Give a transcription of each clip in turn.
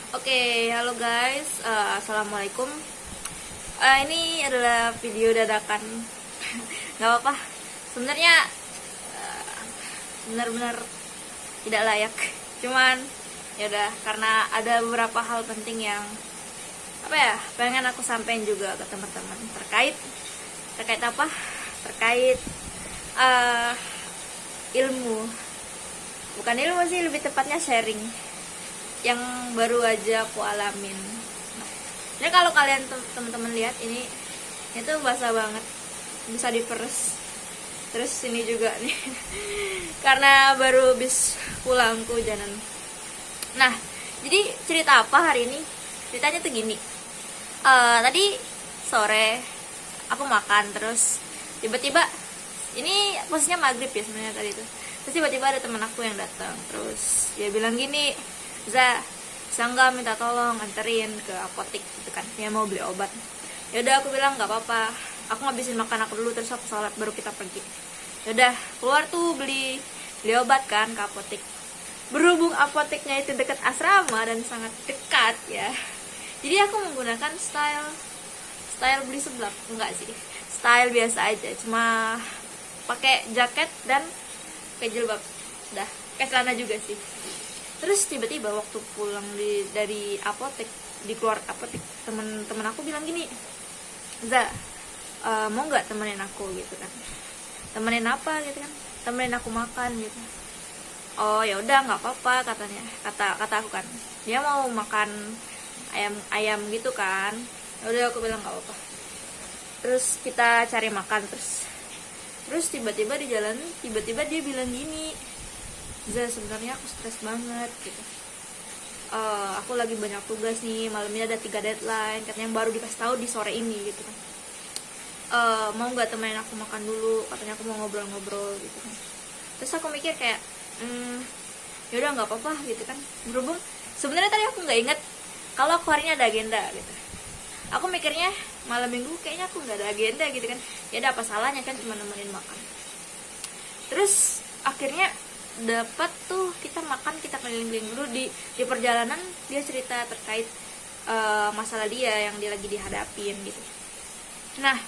Oke, halo guys, assalamualaikum. Ini adalah video dadakan, nggak apa-apa. Sebenarnya benar-benar tidak layak. Cuman ya udah, karena ada beberapa hal penting yang pengen aku sampaikan juga ke teman-teman terkait apa? Terkait ilmu, bukan ilmu sih, lebih tepatnya sharing yang baru aja aku alamin. Ini kalau kalian teman-teman lihat ini itu basah banget, bisa diperes. Terus ini juga nih karena baru habis pulang kehujanan. Nah, jadi cerita apa hari ini? Ceritanya tuh gini. Tadi sore aku makan, terus tiba-tiba ini posisinya maghrib ya sebenarnya tadi tuh. Terus tiba-tiba ada teman aku yang datang, terus dia bilang gini, bisa nggak minta tolong anterin ke apotek gitu kan, dia mau beli obat. Ya udah, aku bilang nggak apa-apa, aku ngabisin makan aku dulu, terus aku sholat baru kita pergi. Ya udah, keluar tuh beli obat kan ke apotek. Berhubung apoteknya itu dekat asrama dan sangat dekat ya, jadi aku menggunakan style beli seblak, enggak sih, style biasa aja, cuma pakai jaket dan pakai jilbab, udah pakai celana juga sih. Terus tiba-tiba waktu pulang dari apotek, di keluar apotek, temen aku bilang gini, mau nggak temenin aku gitu kan? Temenin apa gitu kan? Temenin aku makan gitu. Oh ya udah, nggak apa-apa katanya, kata aku kan. Dia mau makan ayam gitu kan. Ya udah, aku bilang nggak apa-apa. Terus kita cari makan, terus tiba-tiba di jalan, tiba-tiba dia bilang gini, sebenarnya aku stres banget gitu. Aku lagi banyak tugas nih, malam ini ada 3 deadline, katanya yang baru dikasih tahu di sore ini gitu kan. Mau nggak temenin aku makan dulu, katanya aku mau ngobrol-ngobrol gitu kan. Terus aku mikir kayak yaudah nggak apa-apa gitu kan. Berhubung sebenarnya tadi aku nggak inget kalau aku hari ini ada agenda gitu. Aku mikirnya malam minggu kayaknya aku nggak ada agenda gitu kan, ya ada apa salahnya kan cuma nemenin makan. Terus akhirnya dapat tuh, kita makan, kita keliling-keliling dulu. Di perjalanan dia cerita terkait masalah dia yang dia lagi dihadapin gitu. Nah,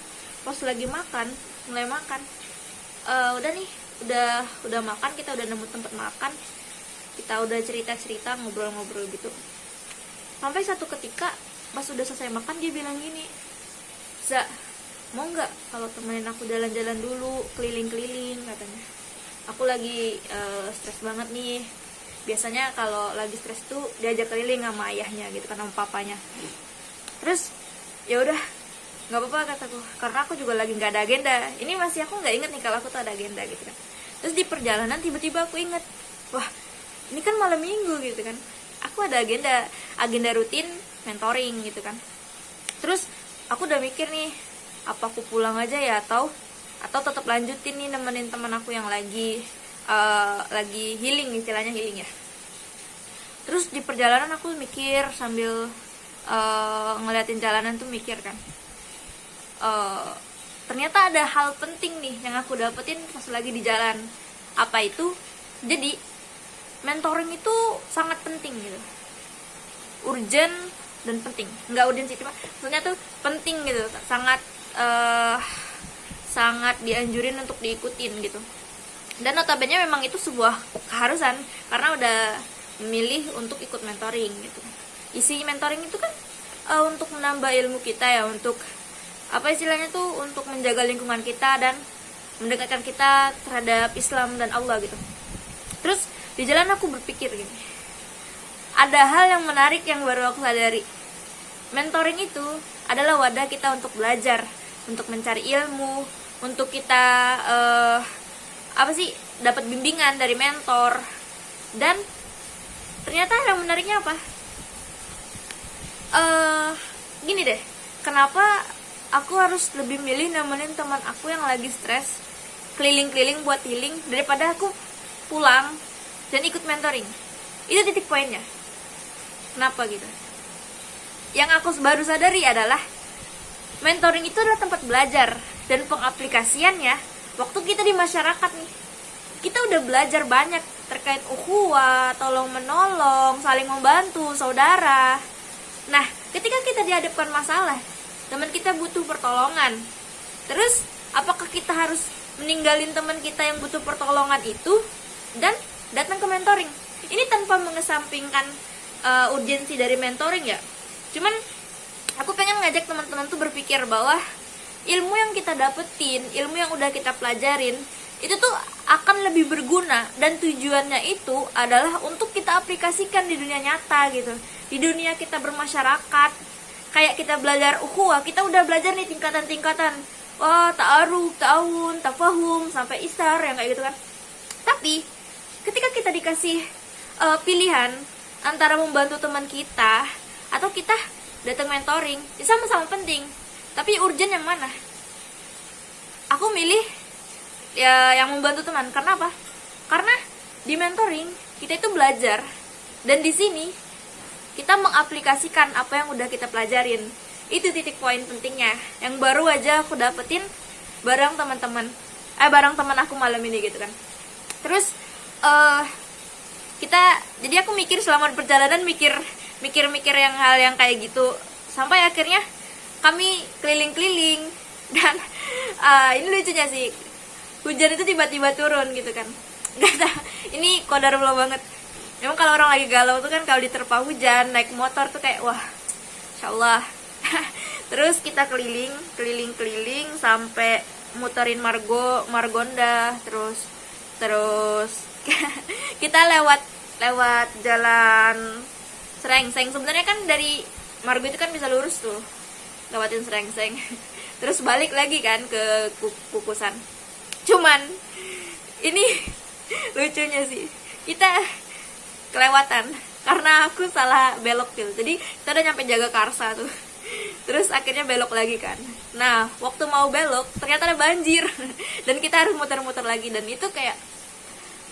pas lagi mulai makan, udah nih, udah makan, kita udah nemu tempat makan, kita udah cerita-cerita, ngobrol-ngobrol gitu. Sampai satu ketika pas udah selesai makan, dia bilang gini, mau nggak kalau temenin aku jalan-jalan dulu, keliling-keliling katanya. Aku lagi stres banget nih. Biasanya kalau lagi stres tuh diajak keliling sama ayahnya gitu kan, sama papanya. Terus ya udah, nggak apa-apa kataku, karena aku juga lagi nggak ada agenda. Ini masih aku nggak inget nih kalau aku tuh ada agenda gitu kan. Terus di perjalanan tiba-tiba aku inget, wah ini kan malam minggu gitu kan, aku ada agenda rutin mentoring gitu kan. Terus aku udah mikir nih, apa aku pulang aja ya, atau tetap lanjutin nih nemenin teman aku yang lagi healing, istilahnya healing ya. Terus di perjalanan aku mikir sambil ngeliatin jalanan tuh, mikir kan, ternyata ada hal penting nih yang aku dapetin pas lagi di jalan. Apa itu? Jadi mentoring itu sangat penting gitu, urgent dan penting. Nggak urgent sih, cuma maksudnya tuh penting gitu, sangat dianjurin untuk diikutin gitu. Dan notabene memang itu sebuah keharusan, karena udah memilih untuk ikut mentoring gitu. Isi mentoring itu kan untuk menambah ilmu kita ya, untuk apa istilahnya tuh, untuk menjaga lingkungan kita dan mendekatkan kita terhadap Islam dan Allah gitu. Terus di jalan aku berpikir gini, ada hal yang menarik yang baru aku sadari. Mentoring itu adalah wadah kita untuk belajar, untuk mencari ilmu, untuk kita dapat bimbingan dari mentor. Dan ternyata yang menariknya apa? Gini deh, kenapa aku harus lebih milih nemenin teman aku yang lagi stres keliling-keliling buat healing daripada aku pulang dan ikut mentoring? Itu titik poinnya. Kenapa gitu? Yang aku baru sadari adalah mentoring itu adalah tempat belajar dan pengaplikasiannya waktu kita di masyarakat nih. kita udah belajar banyak terkait ukhuwah, tolong menolong, saling membantu, saudara. Nah, ketika kita dihadapkan masalah, teman kita butuh pertolongan, terus apakah kita harus meninggalin teman kita yang butuh pertolongan itu dan datang ke mentoring? Ini tanpa mengesampingkan urgensi dari mentoring ya. Cuman aku pengen ngajak teman-teman tuh berpikir bahwa ilmu yang kita dapetin, ilmu yang udah kita pelajarin, itu tuh akan lebih berguna, dan tujuannya itu adalah untuk kita aplikasikan di dunia nyata gitu, di dunia kita bermasyarakat. Kayak kita belajar ukhuwah, kita udah belajar nih tingkatan-tingkatan, wah, ta'aruf, ta'awun, tafahum, sampai isar yang kayak gitu kan. Tapi ketika kita dikasih pilihan antara membantu teman kita atau kita datang mentoring, itu sama-sama penting, tapi urgent yang mana? Aku milih ya yang membantu teman. Karena apa? Karena di mentoring kita itu belajar, dan di sini kita mengaplikasikan apa yang udah kita pelajarin. Itu titik poin pentingnya yang baru aja aku dapetin bareng teman-teman, bareng teman aku malam ini gitu kan. Terus jadi aku mikir selama perjalanan, mikir yang hal yang kayak gitu, sampai akhirnya kami keliling-keliling. Dan ini lucunya sih, hujan itu tiba-tiba turun gitu kan. Gak tahu, ini qadarullah banget. Memang kalau orang lagi galau tuh kan, kalau diterpa hujan naik motor tuh kayak wah, insyaallah. Terus kita keliling sampai muterin Margonda, terus kita lewat jalan Serengseng. Sebenarnya kan dari Margo itu kan bisa lurus tuh, lewatin Serengseng. Terus balik lagi kan ke Kukusan. Cuman ini lucunya sih, kita kelewatan karena aku salah belok gitu. Jadi kita udah nyampe Jagakarsa tuh, terus akhirnya belok lagi kan. Nah, waktu mau belok ternyata ada banjir dan kita harus muter-muter lagi. Dan itu kayak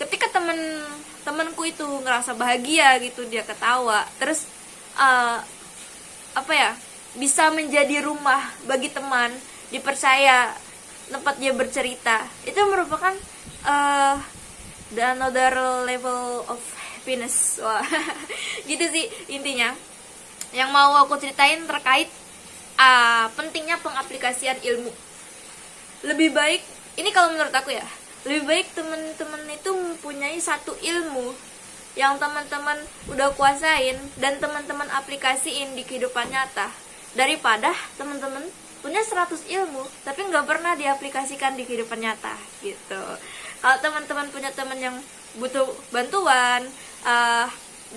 ketika temanku itu ngerasa bahagia gitu, dia ketawa, terus bisa menjadi rumah bagi teman, dipercaya tempat dia bercerita, itu merupakan the another level of happiness. Wah, gitu sih intinya yang mau aku ceritain terkait pentingnya pengaplikasian ilmu. Lebih baik, ini kalau menurut aku ya, lebih baik teman-teman itu mempunyai satu ilmu yang teman-teman udah kuasain dan teman-teman aplikasiin di kehidupan nyata, daripada teman-teman punya 100 ilmu tapi nggak pernah diaplikasikan di kehidupan nyata gitu. Kalau teman-teman punya teman yang butuh bantuan,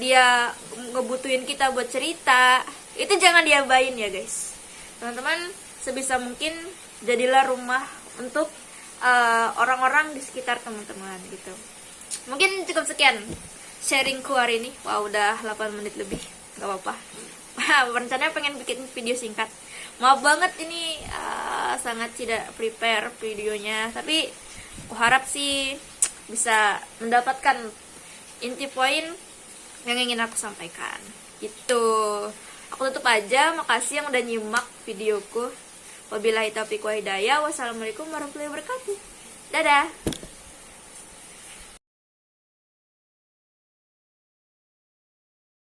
dia ngebutuhin kita buat cerita, itu jangan diabain ya guys. Teman-teman sebisa mungkin jadilah rumah untuk orang-orang di sekitar teman-teman gitu. Mungkin cukup sekian sharingku hari ini. Wah, udah 8 menit lebih, gak apa-apa. Rencananya pengen bikin video singkat, maaf banget ini sangat tidak prepare videonya, tapi aku harap sih bisa mendapatkan inti poin yang ingin aku sampaikan gitu. Aku tutup aja, makasih yang udah nyimak videoku. Wabillahi taufiq wa hidayah. Wassalamualaikum warahmatullahi wabarakatuh. Dadah.